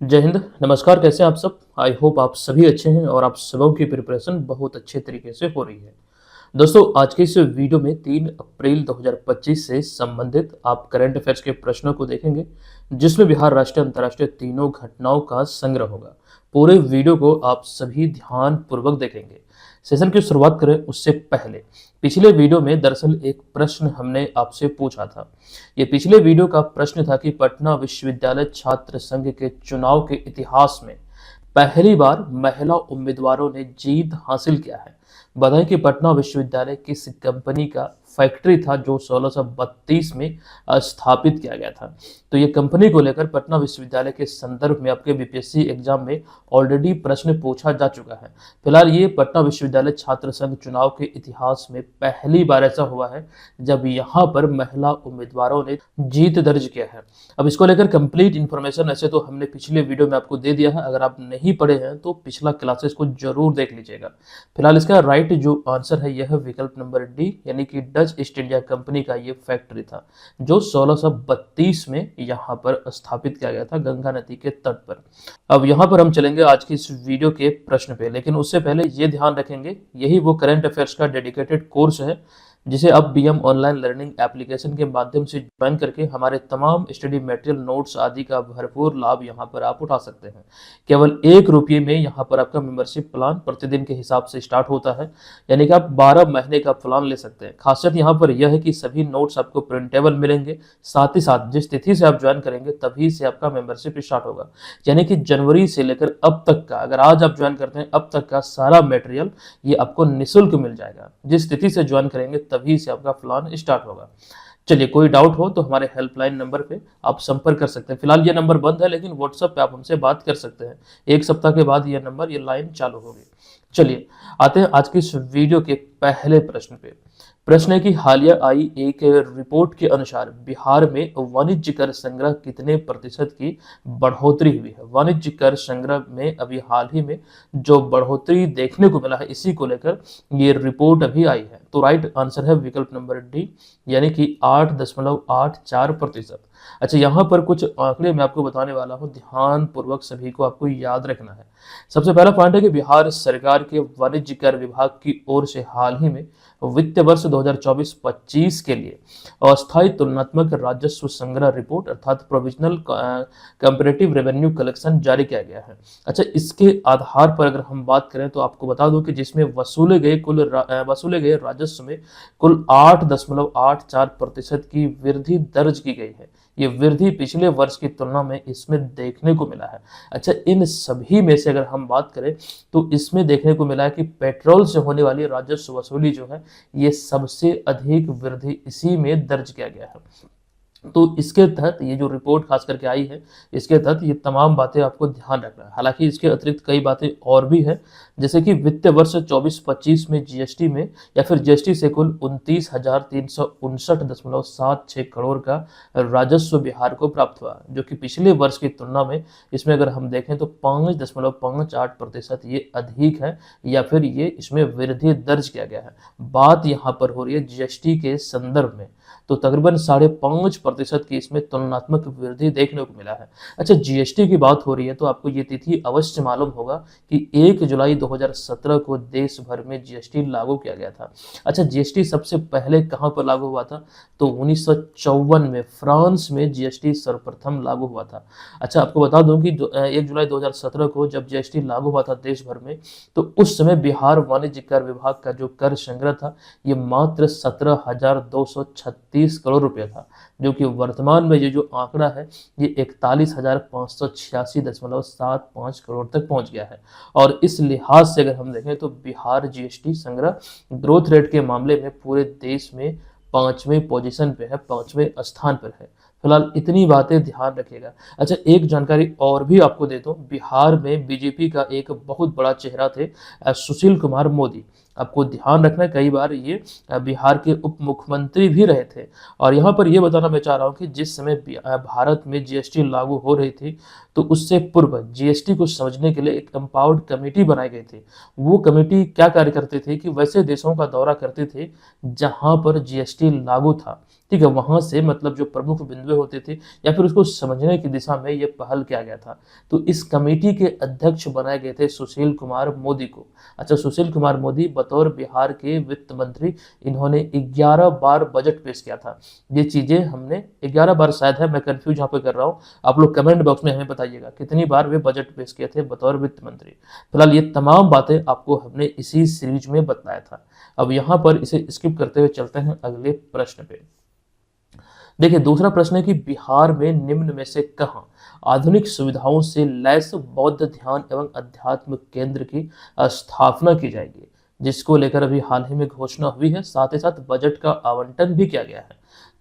जय हिंद, नमस्कार। कैसे हैं आप सब? आई होप आप सभी अच्छे हैं और आप सबों की प्रिपरेशन बहुत अच्छे तरीके से हो रही है। दोस्तों, आज के इस वीडियो में 3 अप्रैल 2025 से संबंधित आप करंट अफेयर्स के प्रश्नों को देखेंगे, जिसमें बिहार राष्ट्रीय अंतर्राष्ट्रीय तीनों घटनाओं का संग्रह होगा। पूरे वीडियो को आप सभी ध्यान पूर्वक देखेंगे। सेशन की शुरुआत करें उससे पहले पिछले वीडियो में दरअसल एक प्रश्न हमने आपसे पूछा था। ये पिछले वीडियो का प्रश्न था कि पटना विश्वविद्यालय छात्र संघ के चुनाव के इतिहास में पहली बार महिला उम्मीदवारों ने जीत हासिल किया है। बताएं कि पटना विश्वविद्यालय किस कंपनी का फैक्ट्री था जो 1632 में स्थापित किया गया था। तो ये कंपनी को लेकर पटना विश्वविद्यालय के संदर्भ में आपके बीपीएससी एग्जाम में ऑलरेडी प्रश्न पूछा जा चुका है। फिलहाल ये पटना विश्वविद्यालय छात्र संघ चुनाव के इतिहास में पहली बार ऐसा हुआ है जब यहाँ पर महिला उम्मीदवारों ने जीत दर्ज किया है। अब इसको लेकर कंप्लीट इन्फॉर्मेशन ऐसे तो हमने पिछले वीडियो में आपको दे दिया है। अगर आप नहीं पढ़े हैं तो पिछला क्लासेस को जरूर देख लीजिएगा। फिलहाल इसका राइट जो आंसर है यह है विकल्प नंबर डी, यानी कि डच ईस्ट इंडिया कंपनी का ये फैक्ट्री था जो 1632 में यहाँ पर स्थापित किया गया था गंगा नदी के तट पर। अब यहाँ पर हम चलेंगे आज की इस वीडियो के प्रश्न पे, लेकिन उससे पहले ये ध्यान रखेंगे यही वो करंट अफेयर्स का डेडिकेटेड कोर्स है जिसे आप बीएम ऑनलाइन लर्निंग एप्लीकेशन के माध्यम से ज्वाइन करके हमारे तमाम स्टडी मटेरियल नोट्स आदि का भरपूर लाभ यहाँ पर आप उठा सकते हैं। केवल 1 रुपये में यहाँ पर आपका मेंबरशिप प्लान प्रतिदिन के हिसाब से स्टार्ट होता है, यानी कि आप 12 महीने का प्लान ले सकते हैं। खासियत यहाँ पर यह है कि सभी नोट्स आपको प्रिंटेबल मिलेंगे, साथ ही साथ जिस तिथि से आप ज्वाइन करेंगे तभी से आपका मेंबरशिप स्टार्ट होगा। यानी कि जनवरी से लेकर अब तक का, अगर आज आप ज्वाइन करते हैं, अब तक का सारा मटेरियल ये आपको निःशुल्क मिल जाएगा। जिस तिथि से ज्वाइन करेंगे तभी से आपका प्लान स्टार्ट होगा। चलिए, कोई डाउट हो तो हमारे हेल्पलाइन नंबर पे आप संपर्क कर सकते हैं। फिलहाल ये नंबर बंद है, लेकिन व्हाट्सएप पे आप हमसे बात कर सकते हैं। 1 सप्ताह के बाद ये नंबर, ये लाइन चालू होगी। चलिए आते हैं आज की इस वीडियो के पहले प्रश्न पे। प्रश्न है कि हालिया आई एक रिपोर्ट के अनुसार बिहार में वाणिज्य कर संग्रह कितने प्रतिशत की बढ़ोतरी हुई है। वाणिज्य कर संग्रह में अभी हाल ही में जो बढ़ोतरी देखने को मिला है, इसी को लेकर ये रिपोर्ट अभी आई है। तो राइट आंसर है विकल्प नंबर डी, यानी कि 8.84%। अच्छा, यहाँ पर कुछ आंकड़े मैं आपको बताने वाला हूँ, ध्यान पूर्वक सभी को आपको याद रखना है। सबसे पहला पॉइंट है कि बिहार सरकार के वाणिज्य कर विभाग की ओर से हाल ही में वित्त वर्ष 2024-25 के लिए अस्थायी तुलनात्मक राजस्व संग्रह रिपोर्ट अर्थात प्रोविजनल कंपैरेटिव रेवेन्यू कलेक्शन जारी किया गया है। अच्छा, इसके आधार पर अगर हम बात करें तो आपको बता दूं कि जिसमें वसूले गए राजस्व में कुल 8.84% की वृद्धि दर्ज की गई है। ये वृद्धि पिछले वर्ष की तुलना में इसमें देखने को मिला है। अच्छा, इन सभी में से अगर हम बात करें तो इसमें देखने को मिला है कि पेट्रोल से होने वाली राजस्व वसूली जो है ये सबसे अधिक वृद्धि इसी में दर्ज किया गया है। तो इसके तहत ये जो रिपोर्ट खास करके आई है, इसके तहत ये तमाम बातें आपको ध्यान रखना है। हालांकि इसके अतिरिक्त कई बातें और भी है, जैसे कि वित्त वर्ष 24-25 में जीएसटी में या फिर जीएसटी से कुल 29,359.76 करोड़ का राजस्व बिहार को प्राप्त हुआ, जो कि पिछले वर्ष की तुलना में इसमें अगर हम देखें तो 5.58% ये अधिक है या फिर ये इसमें वृद्धि दर्ज किया गया है। बात यहाँ पर हो रही है जीएसटी के संदर्भ में, तो तकरीबन 5.5% की इसमें तुलनात्मक वृद्धि देखने को मिला है। अच्छा, जीएसटी की बात हो रही है तो आपको ये तिथि अवश्य मालूम होगा कि 1 जुलाई 2017 को देश भर में जीएसटी लागू किया गया था। अच्छा, जीएसटी सबसे पहले कहां पर लागू हुआ था? तो 1954 में फ्रांस में जीएसटी सर्वप्रथम लागू हुआ था। अच्छा, आपको बता दूं कि 1 जुलाई 2017 को जब जीएसटी लागू हुआ था देश भर में, तो उस समय बिहार वाणिज्य कर विभाग का जो कर संग्रह था ये मात्र 17,236 करोड़ रुपया था, जो कि वर्तमान में ये जो आंकड़ा है ये 41,586.75 करोड़ तक पहुंच गया है। और इस लिहाज से अगर हम देखें तो बिहार जीएसटी संग्रह ग्रोथ रेट के मामले में पूरे देश में 5वें पोजीशन पे है, 5वें स्थान पर है। फिलहाल इतनी बातें ध्यान रखिएगा। अच्छा, एक जानकारी और भी आपको दे दूं, बिहार में बीजेपी का एक बहुत बड़ा चेहरा थे सुशील कुमार मोदी। आपको ध्यान रखना है, कई बार ये बिहार के उप मुख्यमंत्री भी रहे थे। और यहाँ पर ये बताना मैं चाह रहा हूँ कि जिस समय भारत में जीएसटी लागू हो रही थी, तो उससे पूर्व जीएसटी को समझने के लिए एक एम्पावर्ड कमेटी बनाई गई थी। वो कमेटी क्या कार्य करते थे कि वैसे देशों का दौरा करते थे जहां पर जीएसटी लागू था, ठीक है, वहां से मतलब जो प्रमुख बिंदु होते थे या फिर उसको समझने की दिशा में ये पहल किया गया था। तो इस कमेटी के अध्यक्ष बनाए गए थे सुशील कुमार मोदी को। अच्छा, सुशील कुमार मोदी बतौर बिहार के वित्त मंत्री, इन्होंने 11 बार बजट पेश किया था। ये चीजें हमने 11 बार, शायद है, मैं कंफ्यूज यहाँ पे कर रहा हूँ, आप लोग कमेंट बॉक्स में हमें बताइएगा कितनी बार वे बजट पेश किए थे बतौर वित्त मंत्री। फिलहाल ये तमाम बातें आपको हमने इसी सीरीज में बताया था। अब यहाँ पर इसे स्किप करते हुए चलते हैं अगले प्रश्न पे। देखिए, दूसरा प्रश्न है कि बिहार में निम्न में से कहां आधुनिक सुविधाओं से लैस बौद्ध ध्यान एवं अध्यात्म केंद्र की स्थापना की जाएगी, जिसको लेकर अभी हाल ही में घोषणा हुई है, साथ ही साथ बजट का आवंटन भी किया गया है।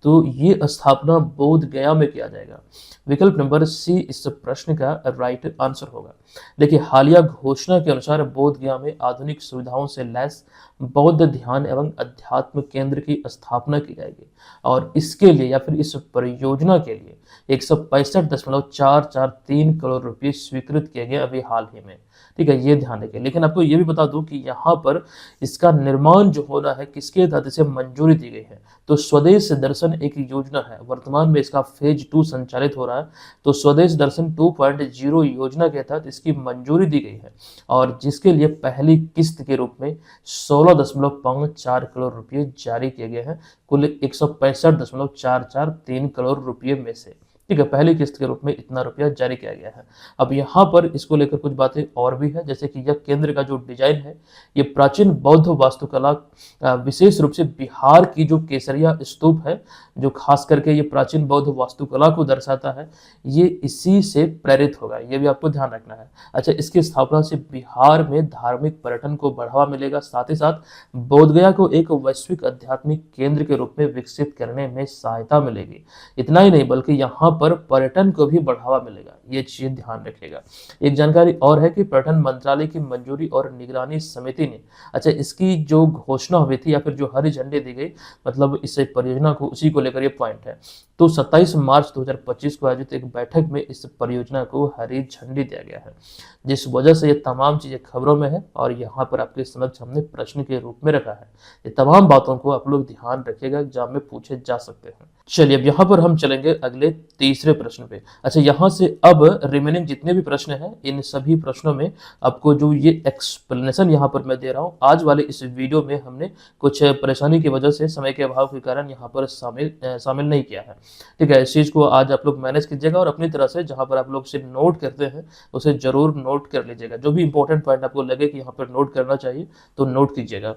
तो ये स्थापना बोध गया में किया जाएगा। विकल्प नंबर सी इस प्रश्न का राइट आंसर होगा। देखिए, हालिया घोषणा के अनुसार बोध गया में आधुनिक सुविधाओं से लैस बौद्ध ध्यान एवं अध्यात्म केंद्र की स्थापना की जाएगी, और इसके लिए या फिर इस परियोजना के लिए 165.443 करोड़ रुपए स्वीकृत किए गए अभी हाल ही में, ठीक है, ये ध्यान रखिए। लेकिन आपको ये भी बता दूं कि यहाँ पर इसका निर्माण जो होना है, किसके तहत इसे मंजूरी दी गई है, तो स्वदेश दर्शन एक योजना है, वर्तमान में इसका फेज 2 संचालित हो रहा है। तो स्वदेश दर्शन 2.0 योजना के तहत इसकी मंजूरी दी गई है, और जिसके लिए पहली किस्त के रूप में 16.54 करोड़ रुपए जारी किए गए हैं, कुल 165.443 करोड़ रुपए में से, ठीक है, पहली किस्त के रूप में इतना रुपया जारी किया गया है। अब यहाँ पर इसको लेकर कुछ बातें और भी है, जैसे कि यह केंद्र का जो डिजाइन है, ये प्राचीन बौद्ध वास्तुकला, विशेष रूप से बिहार की जो केसरिया स्तूप है, जो खास करके ये प्राचीन बौद्ध वास्तुकला को दर्शाता है, ये इसी से प्रेरित होगा, ये भी आपको ध्यान रखना है। अच्छा, इसकी स्थापना से बिहार में धार्मिक पर्यटन को बढ़ावा मिलेगा, साथ ही साथ बोधगया को एक वैश्विक आध्यात्मिक केंद्र के रूप में विकसित करने में सहायता मिलेगी। इतना ही नहीं, बल्कि यहाँ पर पर्यटन को भी बढ़ावा मिलेगा, ये चीज ध्यान रखिएगा। एक जानकारी और है कि पर्यटन मंत्रालय की मंजूरी और निगरानी समिति ने, अच्छा, इसकी जो घोषणा हुई थी या फिर जो हरी झंडी दी गई, मतलब इस परियोजना को, उसी को लेकर ये पॉइंट है। तो 27 मार्च 2025 को आयोजित एक बैठक में इस परियोजना को हरी झंडी दिया गया है, जिस वजह से ये तमाम चीजें खबरों में है और यहाँ पर आपके समक्ष हमने प्रश्न के रूप में रखा है। ये तमाम बातों को आप लोग ध्यान रखिएगा, एग्जाम में पूछे जा सकते हैं। चलिए, अब यहाँ पर हम चलेंगे अगले तीसरे प्रश्न पे। अच्छा, यहाँ से अब रिमेनिंग जितने भी प्रश्न हैं, इन सभी प्रश्नों में आपको जो ये एक्सप्लेनेशन यहाँ पर मैं दे रहा हूँ, आज वाले इस वीडियो में हमने कुछ परेशानी की वजह से, समय के अभाव के कारण यहाँ पर शामिल नहीं किया है, ठीक है। इस चीज़ को आज आप लोग मैनेज कीजिएगा और अपनी तरह से जहाँ पर आप लोग सिर्फ नोट करते हैं उसे जरूर नोट कर लीजिएगा। जो भी इंपॉर्टेंट पॉइंट आपको लगे कि यहाँ पर नोट करना चाहिए तो नोट कीजिएगा।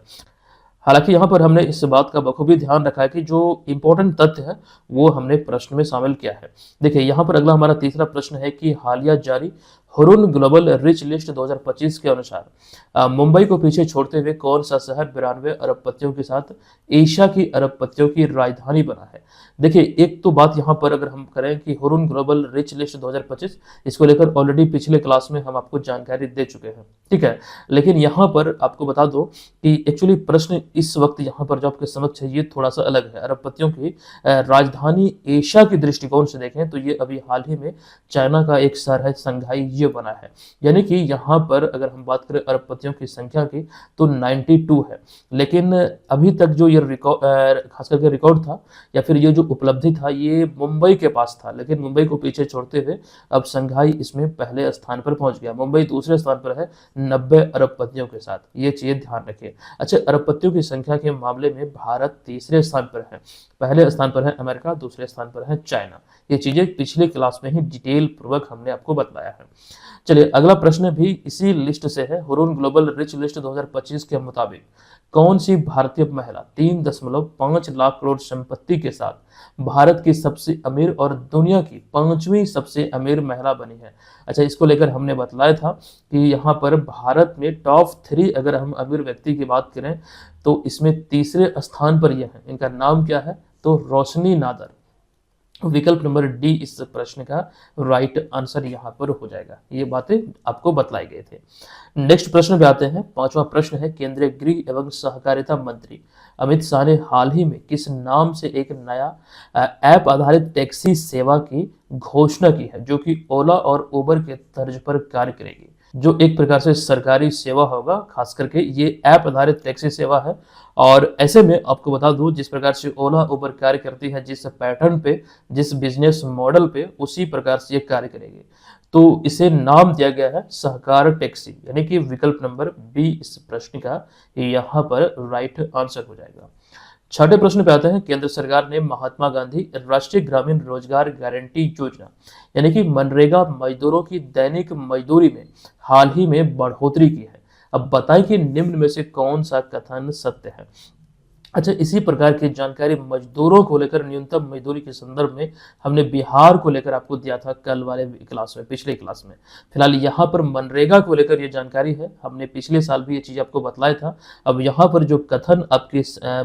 हालांकि यहाँ पर हमने इस बात का बखूबी ध्यान रखा है कि जो इंपॉर्टेंट तथ्य है वो हमने प्रश्न में शामिल किया है। देखिए, यहाँ पर अगला हमारा तीसरा प्रश्न है कि हालिया जारी हुरुन ग्लोबल रिच लिस्ट 2025 के अनुसार मुंबई को पीछे छोड़ते हुए कौन सा शहर 92 अरबपतियों के साथ एशिया की अरबपतियों की राजधानी बना है। देखिए, एक तो बात यहाँ पर अगर हम करें कि हुरुन ग्लोबल रिच लिस्ट 2025, इसको लेकर ऑलरेडी पिछले क्लास में हम आपको जानकारी दे चुके हैं, ठीक है। लेकिन यहाँ पर आपको बता दो कि एक्चुअली प्रश्न इस वक्त यहाँ पर जो आपके समक्ष है ये थोड़ा सा अलग है। अरबपतियों की राजधानी एशिया के दृष्टिकोण से देखें तो ये अभी हाल ही में चाइना का एक शहर है, संघाई, ये बना है। यानी कि यहाँ पर अगर हम बात करें अरबपतियों की संख्या की तो 92 है। लेकिन अभी तक जो ये रिकॉर्ड, खास करके रिकॉर्ड था या फिर ये जो उपलब्धि था, ये मुंबई के पास था। लेकिन मुंबई को पीछे छोड़ते हुए अब संघाई इसमें पहले स्थान पर पहुंच गया। मुंबई दूसरे स्थान पर है 90 अरबपतियों के साथ, ये चीज ध्यान रखिए। अच्छा, अरबपतियों की संख्या के मामले में भारत तीसरे स्थान पर है, पहले स्थान पर है अमेरिका, दूसरे स्थान पर है चाइना। ये चीजें पिछले क्लास में ही डिटेल पूर्वक हमने आपको बताया है। चलिए, अगला प्रश्न भी इसी लिस्ट से है। हुरुन ग्लोबल रिच लिस्ट 2025 के मुताबिक कौन सी भारतीय महिला 3.5 लाख करोड़ संपत्ति के साथ भारत की सबसे अमीर और दुनिया की 5वीं सबसे अमीर महिला बनी है। अच्छा, इसको लेकर हमने बतलाया था कि यहाँ पर भारत में टॉप 3 अगर हम अमीर व्यक्ति की बात करें तो इसमें तीसरे स्थान पर यह है। इनका नाम क्या है, तो रोशनी नादर। विकल्प नंबर डी इस प्रश्न का राइट आंसर यहाँ पर हो जाएगा। ये बातें आपको बतलाई गए थे। नेक्स्ट प्रश्न पे आते हैं। पांचवा प्रश्न है, केंद्रीय गृह एवं सहकारिता मंत्री अमित शाह ने हाल ही में किस नाम से एक नया ऐप आधारित टैक्सी सेवा की घोषणा की है, जो कि ओला और उबर के तर्ज पर कार्य करेगी, जो एक प्रकार से सरकारी सेवा होगा। खास करके ये ऐप आधारित टैक्सी सेवा है, और ऐसे में आपको बता दूं, जिस प्रकार से ओला उबर कार्य करती है, जिस पैटर्न पे, जिस बिजनेस मॉडल पे, उसी प्रकार से ये कार्य करेगी। तो इसे नाम दिया गया है सहकार टैक्सी, यानी कि विकल्प नंबर बी इस प्रश्न का यहाँ पर राइट आंसर हो जाएगा। छठे प्रश्न पे आते हैं। केंद्र सरकार ने महात्मा गांधी राष्ट्रीय ग्रामीण रोजगार गारंटी योजना यानी कि मनरेगा मजदूरों की दैनिक मजदूरी में हाल ही में बढ़ोतरी की है। अब बताएं कि निम्न में से कौन सा कथन सत्य है। अच्छा, इसी प्रकार की जानकारी मजदूरों को लेकर, न्यूनतम मजदूरी के संदर्भ में हमने बिहार को लेकर आपको दिया था कल वाले क्लास में, पिछले क्लास में। फिलहाल यहाँ पर मनरेगा को लेकर ये जानकारी है, हमने पिछले साल भी ये चीज आपको बतलाया था। अब यहाँ पर जो कथन आपके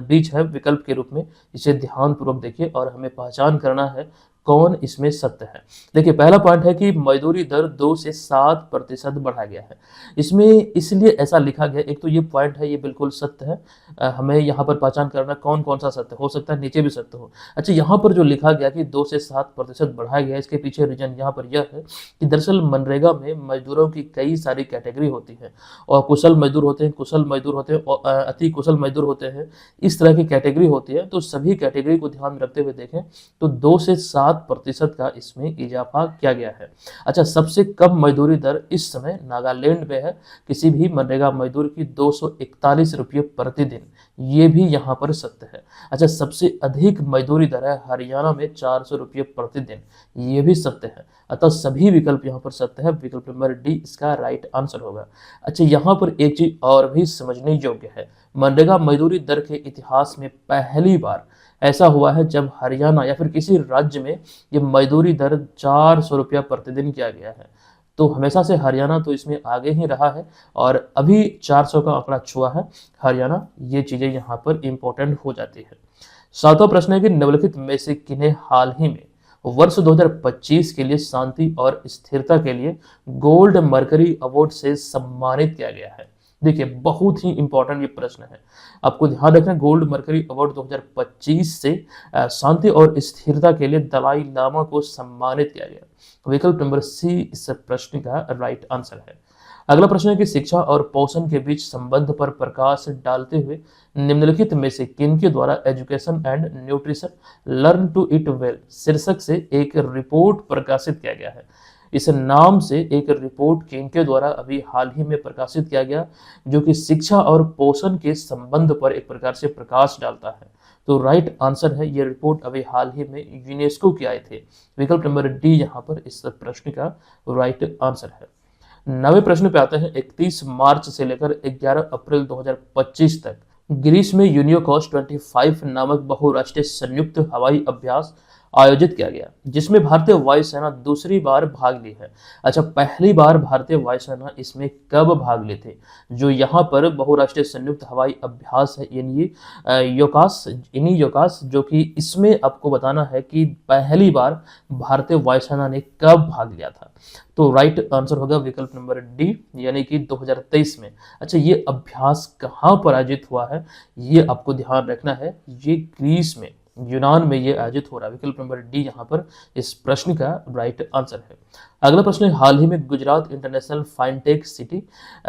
बीच है विकल्प के रूप में, इसे ध्यान पूर्वक देखिए और हमें पहचान करना है कौन इसमें सत्य है। देखिए, पहला पॉइंट है कि मजदूरी दर 2 से 7% बढ़ाया गया है। इसमें इसलिए ऐसा लिखा गया, एक तो ये पॉइंट है, ये बिल्कुल सत्य है। हमें यहाँ पर पहचान करना कौन कौन सा सत्य हो सकता है, नीचे भी सत्य हो। अच्छा, यहाँ पर जो लिखा गया कि 2 से 7% बढ़ाया गया, इसके पीछे रीजन यहाँ पर यह है कि दरअसल मनरेगा में मजदूरों की कई सारी कैटेगरी होती है, और कुशल मजदूर होते हैं, कुशल मजदूर होते हैं, और अति कुशल मजदूर होते हैं, इस तरह की कैटेगरी होती है। तो सभी कैटेगरी को ध्यान में रखते हुए देखें तो 2 से 7% का इसमें इजाफा किया गया है। अच्छा, सबसे कम मजदूरी दर इस समय नागालैंड में है, किसी भी मनरेगा मजदूर की 241 रुपये प्रतिदिन, ये भी यहाँ पर सत्य है। अच्छा, सबसे अधिक मजदूरी दर है हरियाणा में 400 रुपये प्रतिदिन, ये भी सत्य है। अतः सभी विकल्प यहाँ पर सत्य है, विकल्प नंबर डी इसका राइट आंसर होगा। अच्छा, यहाँ पर एक चीज और भी समझने योग्य है, मनरेगा मजदूरी दर के इतिहास में पहली बार ऐसा हुआ है जब हरियाणा या फिर किसी राज्य में ये मजदूरी दर 400 रुपया प्रतिदिन किया गया है। तो हमेशा से हरियाणा तो इसमें आगे ही रहा है, और अभी 400 का आंकड़ा छुआ है हरियाणा, ये चीजें यहाँ पर इंपॉर्टेंट हो जाती है। सातवां प्रश्न है कि निम्नलिखित में से किन्हें हाल ही में वर्ष 2025 के लिए शांति और स्थिरता के लिए गोल्ड मरकरी अवार्ड से सम्मानित किया गया है। देखिए, बहुत ही इंपॉर्टेंट ये प्रश्न है, आपको ध्यान रखना। गोल्ड मरकरी अवार्ड 2025 से शांति और स्थिरता के लिए दलाई लामा को सम्मानित किया गया। विकल्प नंबर सी इस प्रश्न का राइट आंसर है। अगला प्रश्न है कि शिक्षा और पोषण के बीच संबंध पर प्रकाश डालते हुए निम्नलिखित में से किनके द्वारा education and nutrition learn to eat well शीर्षक से एक रिपोर्ट प्रकाशित किया गया है। इस नाम से एक रिपोर्ट किनके द्वारा अभी हाल ही में प्रकाशित किया गया, जो कि शिक्षा और पोषण के संबंध पर एक प्रकार से प्रकाश डालता है। तो राइट आंसर है, ये रिपोर्ट अभी हाल ही में यूनेस्को के आए थे। विकल्प नंबर डी यहाँ पर इस प्रश्न का राइट आंसर है। 9वें प्रश्न पे आते हैं। 31 मार्च से लेकर 11 अप्रैल 2025 तक ग्रीस में यूनियोकॉस 25 नामक बहुराष्ट्रीय संयुक्त हवाई अभ्यास आयोजित किया गया, जिसमें भारतीय वायुसेना दूसरी बार भाग ली है। अच्छा, पहली बार भारतीय वायुसेना इसमें कब भाग ले थे? जो यहाँ पर बहुराष्ट्रीय संयुक्त हवाई अभ्यास है, इन्हीं योकास, जो कि इसमें आपको बताना है कि पहली बार भारतीय वायुसेना ने कब भाग लिया था। तो राइट आंसर होगा विकल्प नंबर डी, यानी कि 2023 में। अच्छा, ये अभ्यास कहाँ पर आयोजित हुआ है, ये आपको ध्यान रखना है, ये ग्रीस में, यूनान में ये आयोजित हो रहा है। विकल्प नंबर डी यहाँ पर इस प्रश्न का राइट आंसर है। अगला प्रश्न है, हाल ही में गुजरात इंटरनेशनल फाइनटेक सिटी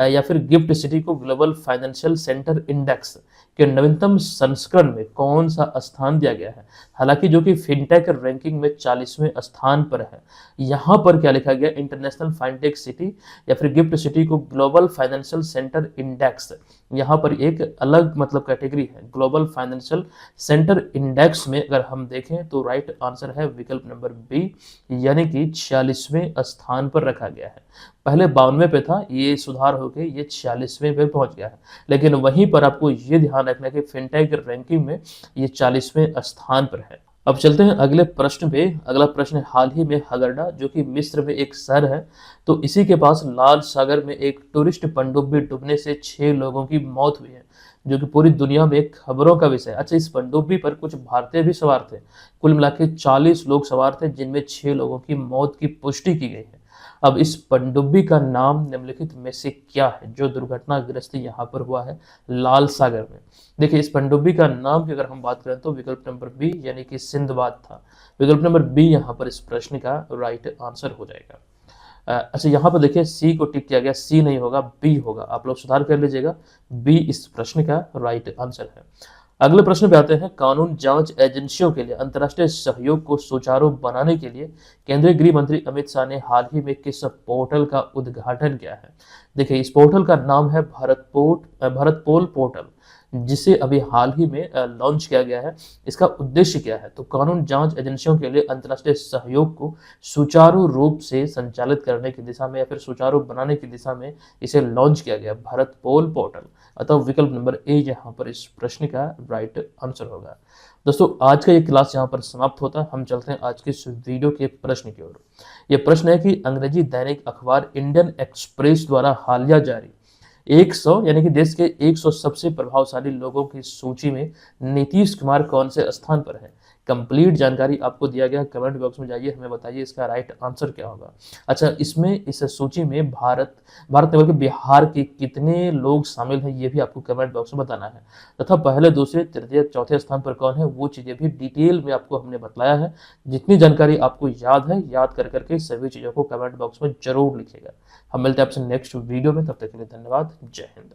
या फिर गिफ्ट सिटी को ग्लोबल फाइनेंशियल सेंटर इंडेक्स के नवीनतम संस्करण में कौन सा स्थान दिया गया है? हालांकि जो कि फिनटेक रैंकिंग में 40वें स्थान पर है। यहाँ पर क्या लिखा गया, इंटरनेशनल फाइनटेक सिटी या फिर गिफ्ट सिटी को ग्लोबल फाइनेंशियल सेंटर इंडेक्स, यहाँ पर एक अलग मतलब कैटेगरी है। ग्लोबल फाइनेंशियल सेंटर इंडेक्स में अगर हम देखें तो राइट आंसर है विकल्प नंबर बी, यानी कि 46वें स्थान पर रखा गया है। पहले 92वें पे था, ये सुधार होकर ये 46वें पे पहुंच गया है। लेकिन वहीं पर आपको ये ध्यान रखना है कि फिनटेक रैंकिंग में ये 40वें स्थान पर है। अब चलते हैं अगले प्रश्न पे। अगला प्रश्न है, हाल ही में हगरडा, जो कि मिस्र में एक शहर है, तो इसी के पास लाल सागर में एक टूरिस्ट पनडुब्बी डूबने से 6 लोगों की मौत हुई है, जो कि पूरी दुनिया में एक खबरों का विषय है। अच्छा, इस पनडुब्बी पर कुछ भारतीय भी सवार थे। कुल मिला के 40 लोग सवार थे, जिनमें 6 लोगों की मौत की पुष्टि की गई है। अब इस पनडुब्बी का नाम निम्नलिखित में से क्या है जो दुर्घटनाग्रस्त यहाँ पर हुआ है लाल सागर में? देखिए, इस पनडुब्बी का नाम की अगर हम बात करें तो विकल्प नंबर बी यानी कि सिंधबाद था। विकल्प नंबर बी यहाँ पर इस प्रश्न का राइट आंसर हो जाएगा। अच्छा, यहाँ पर देखिए सी को टिक किया गया, सी नहीं होगा, बी होगा। आप लोग सुधार कर लीजिएगा, बी इस प्रश्न का राइट आंसर है। अगले प्रश्न पे आते हैं। कानून जांच एजेंसियों के लिए अंतर्राष्ट्रीय सहयोग को सुचारू बनाने के लिए केंद्रीय गृह मंत्री अमित शाह ने हाल ही में किस पोर्टल का उद्घाटन किया है? देखिए, इस पोर्टल का नाम है भारत पोल पोर्टल, जिसे अभी हाल ही में लॉन्च किया गया है। इसका उद्देश्य क्या है? तो कानून जांच एजेंसियों के लिए अंतर्राष्ट्रीय सहयोग को सुचारू रूप से संचालित करने की दिशा में या फिर सुचारू बनाने की दिशा में इसे लॉन्च किया गया, भारत पोल पोर्टल। अतः विकल्प नंबर ए यहाँ पर इस प्रश्न का राइट आंसर होगा। दोस्तों, आज का ये क्लास यहाँ पर समाप्त होता है। हम चलते हैं आज के इस वीडियो के प्रश्न की ओर। ये प्रश्न है कि अंग्रेजी दैनिक अखबार इंडियन एक्सप्रेस द्वारा हालिया जारी 100 यानी कि देश के 100 सबसे प्रभावशाली लोगों की सूची में नीतीश कुमार कौन से स्थान पर है? कंप्लीट जानकारी आपको दिया गया, कमेंट बॉक्स में जाइए, हमें बताइए इसका राइट आंसर क्या होगा। अच्छा, इसमें इस सूची में भारत ने बल्कि बिहार के कितने लोग शामिल हैं ये भी आपको कमेंट बॉक्स में बताना है, तथा पहले, दूसरे, तृतीय, चौथे स्थान पर कौन है वो चीजें भी डिटेल में आपको हमने बतलाया है। जितनी जानकारी आपको याद है, याद कर करके सभी चीजों को कमेंट बॉक्स में जरूर लिखिएगा। हम मिलते हैं आपसे नेक्स्ट वीडियो में, तब तक के लिए धन्यवाद। जय हिंद।